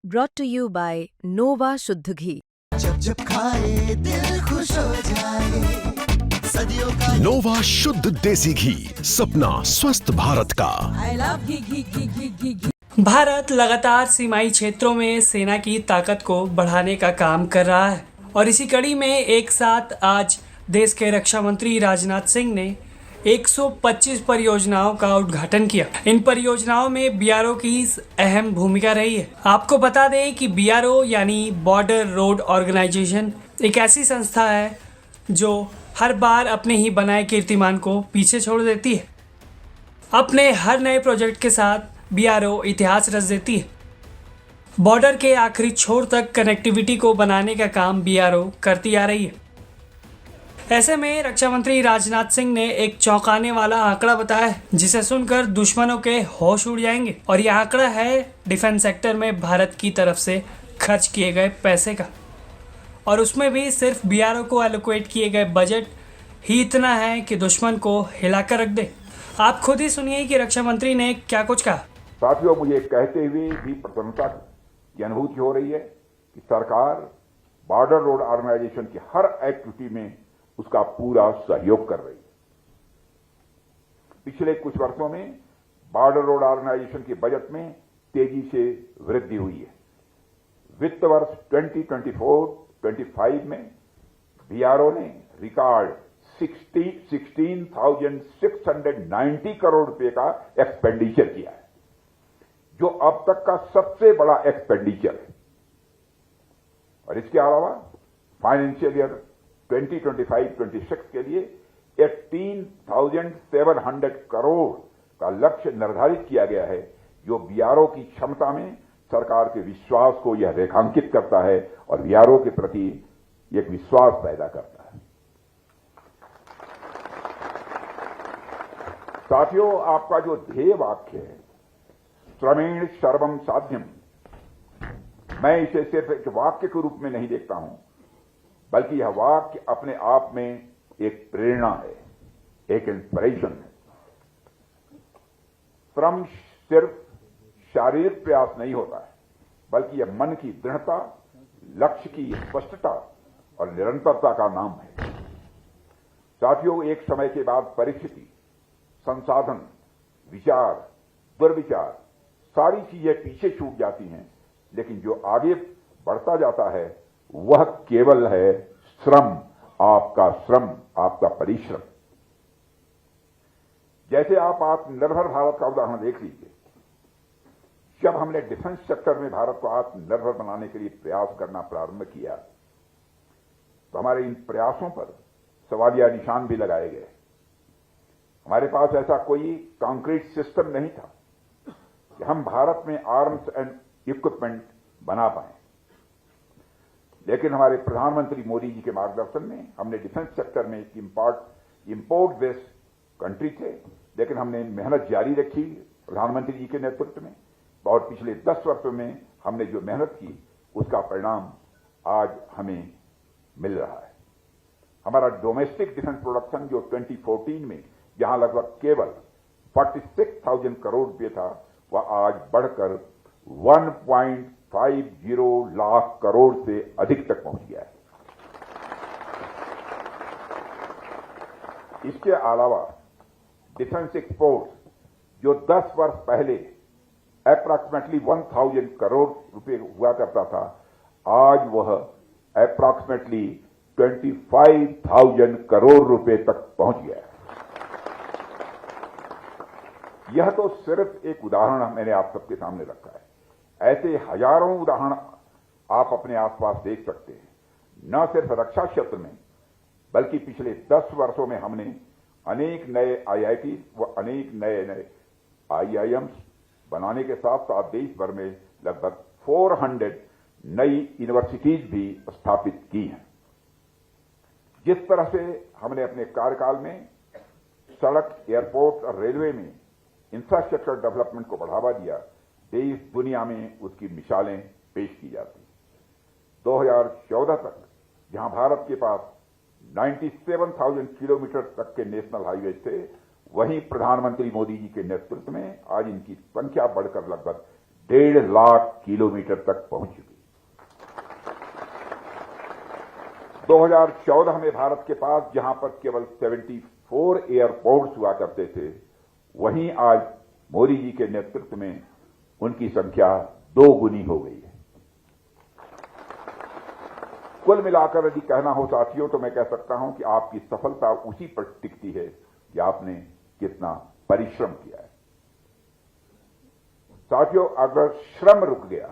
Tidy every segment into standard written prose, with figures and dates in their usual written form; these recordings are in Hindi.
brought to you by Nova शुद्ध घी। जब जब खाए दिल खुश हो जाए, सदियों का नोवा शुद्ध देसी घी, सपना स्वस्थ भारत का। I love घी। भारत लगातार सीमाई क्षेत्रों में सेना की ताकत को बढ़ाने का काम कर रहा है और इसी कड़ी में एक साथ आज देश के रक्षा मंत्री राजनाथ सिंह ने 125 परियोजनाओं का उद्घाटन किया। इन परियोजनाओं में बीआरओ की अहम भूमिका रही है। आपको बता दें कि बीआरओ यानी बॉर्डर रोड ऑर्गेनाइजेशन एक ऐसी संस्था है जो हर बार अपने ही बनाए कीर्तिमान को पीछे छोड़ देती है। अपने हर नए प्रोजेक्ट के साथ बीआरओ इतिहास रच देती है। बॉर्डर के आखिरी छोर तक कनेक्टिविटी को बनाने का काम बीआरओ करती आ रही है। ऐसे में रक्षा मंत्री राजनाथ सिंह ने एक चौंकाने वाला आंकड़ा बताया है, जिसे सुनकर दुश्मनों के होश उड़ जाएंगे। और यह आंकड़ा है डिफेंस सेक्टर में भारत की तरफ से खर्च किए गए पैसे का, और उसमें भी सिर्फ बीआरओ को एलोकेट किए गए बजट ही इतना है कि दुश्मन को हिलाकर रख दे। आप खुद ही सुनिए कि रक्षा मंत्री ने क्या कुछ कहा। साथियों, मुझे कहते हुए भी प्रसन्नता की अनुभूति हो रही है कि सरकार बॉर्डर रोड ऑर्गेनाइजेशन की हर एक्टिविटी में उसका पूरा सहयोग कर रही है। पिछले कुछ वर्षों में बॉर्डर रोड ऑर्गेनाइजेशन के बजट में तेजी से वृद्धि हुई है। वित्त वर्ष 2024-25 में बीआरओ ने रिकॉर्ड 16,690 करोड़ रुपए का एक्सपेंडिचर किया है, जो अब तक का सबसे बड़ा एक्सपेंडिचर है। और इसके अलावा फाइनेंशियल ईयर 2025-26 के लिए 18,700 करोड़ का लक्ष्य निर्धारित किया गया है, जो बीआरओ की क्षमता में सरकार के विश्वास को यह रेखांकित करता है और बीआरओ के प्रति एक विश्वास पैदा करता है। साथियों, आपका जो ध्येय वाक्य है, श्रमेण सर्वम साध्यम, मैं इसे सिर्फ एक वाक्य के रूप में नहीं देखता हूं, बल्कि यह वाक्य अपने आप में एक प्रेरणा है, एक इंस्पिरेशन है। श्रम सिर्फ शारीरिक प्रयास नहीं होता है, बल्कि यह मन की दृढ़ता, लक्ष्य की स्पष्टता और निरंतरता का नाम है। साथियों, एक समय के बाद परिस्थिति, संसाधन, विचार, दुर्विचार, सारी चीजें पीछे छूट जाती हैं, लेकिन जो आगे बढ़ता जाता है वह केवल है श्रम, आपका परिश्रम। जैसे आप आत्मनिर्भर भारत का उदाहरण देख लीजिए। जब हमने डिफेंस सेक्टर में भारत को आत्मनिर्भर बनाने के लिए प्रयास करना प्रारंभ किया, तो हमारे इन प्रयासों पर सवालिया निशान भी लगाए गए। हमारे पास ऐसा कोई कॉन्क्रीट सिस्टम नहीं था कि हम भारत में आर्म्स एंड इक्विपमेंट बना पाए, लेकिन हमारे प्रधानमंत्री मोदी जी के मार्गदर्शन में हमने डिफेंस सेक्टर में एक इंपोर्ट बेस्ड कंट्री थे, लेकिन हमने मेहनत जारी रखी प्रधानमंत्री जी के नेतृत्व में, और पिछले 10 वर्षों में हमने जो मेहनत की उसका परिणाम आज हमें मिल रहा है। हमारा डोमेस्टिक डिफेंस प्रोडक्शन जो 2014 में जहां लगभग केवल 46,000 करोड़ रुपये था, वह आज बढ़कर 1.50 लाख करोड़ से अधिक तक पहुंच गया है। इसके अलावा डिफेंस एक्सपोर्ट जो 10 वर्ष पहले अप्रॉक्सीमेटली 1,000 करोड़ रुपए हुआ करता था, आज वह अप्रॉक्सीमेटली 25,000 करोड़ रुपए तक पहुंच गया है। यह तो सिर्फ एक उदाहरण मैंने आप सबके सामने रखा है। ऐसे हजारों उदाहरण आप अपने आसपास देख सकते हैं। न सिर्फ रक्षा क्षेत्र में, बल्कि पिछले 10 वर्षों में हमने अनेक नए आईआईटी व अनेक नए आईआईएम्स बनाने के साथ साथ देश भर में लगभग 400 नई यूनिवर्सिटीज भी स्थापित की हैं। जिस तरह से हमने अपने कार्यकाल में सड़क, एयरपोर्ट और रेलवे में इंफ्रास्ट्रक्चर डेवलपमेंट को बढ़ावा दिया, देश दुनिया में उसकी मिसालें पेश की जाती। 2014 तक जहां भारत के पास 97,000 किलोमीटर तक के नेशनल हाईवे थे, वहीं प्रधानमंत्री मोदी जी के नेतृत्व में आज इनकी संख्या बढ़कर लगभग 1.5 लाख किलोमीटर तक पहुंच चुकी। 2014 में भारत के पास जहां पर केवल 74 एयरपोर्ट्स हुआ करते थे, वहीं आज मोदी जी के नेतृत्व में उनकी संख्या 2 गुनी हो गई है। कुल मिलाकर यदि कहना हो साथियों, तो मैं कह सकता हूं कि आपकी सफलता उसी पर टिकती है कि आपने कितना परिश्रम किया है। साथियों, अगर श्रम रुक गया,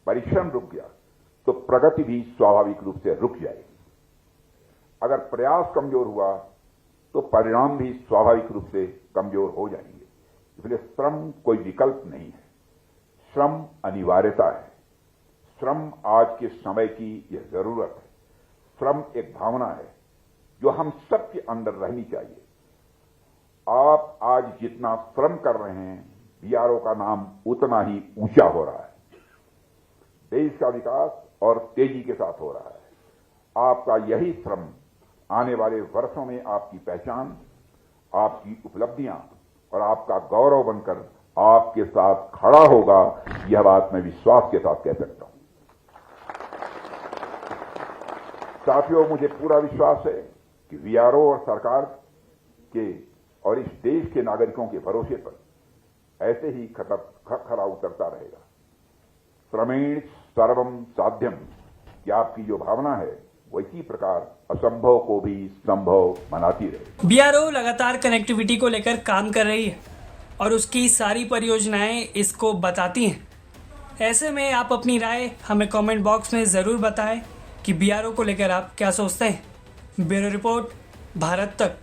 परिश्रम रुक गया, तो प्रगति भी स्वाभाविक रूप से रुक जाएगी। अगर प्रयास कमजोर हुआ तो परिणाम भी स्वाभाविक रूप से कमजोर हो जाएंगे। इसलिए श्रम कोई विकल्प नहीं है, श्रम अनिवार्यता है। श्रम आज के समय की यह जरूरत है। श्रम एक भावना है जो हम सबके अंदर रहनी चाहिए। आप आज जितना श्रम कर रहे हैं, बीआरओ का नाम उतना ही ऊंचा हो रहा है। देश का विकास और तेजी के साथ हो रहा है। आपका यही श्रम आने वाले वर्षों में आपकी पहचान, आपकी उपलब्धियां और आपका गौरव बनकर आपके साथ खड़ा होगा। यह बात मैं विश्वास के साथ कह सकता हूं। साथियों, मुझे पूरा विश्वास है कि बीआरओ और सरकार के और इस देश के नागरिकों के भरोसे पर ऐसे ही खरा उतरता रहेगा। श्रमेण सर्वम साध्यम कि आपकी जो भावना है वो इसी प्रकार असंभव को भी संभव बनाती रहे। बीआरओ लगातार कनेक्टिविटी को लेकर काम कर रही है और उसकी सारी परियोजनाएं इसको बताती हैं। ऐसे में आप अपनी राय हमें कमेंट बॉक्स में ज़रूर बताएं कि बीआरओ को लेकर आप क्या सोचते हैं। ब्यूरो रिपोर्ट, भारत तक।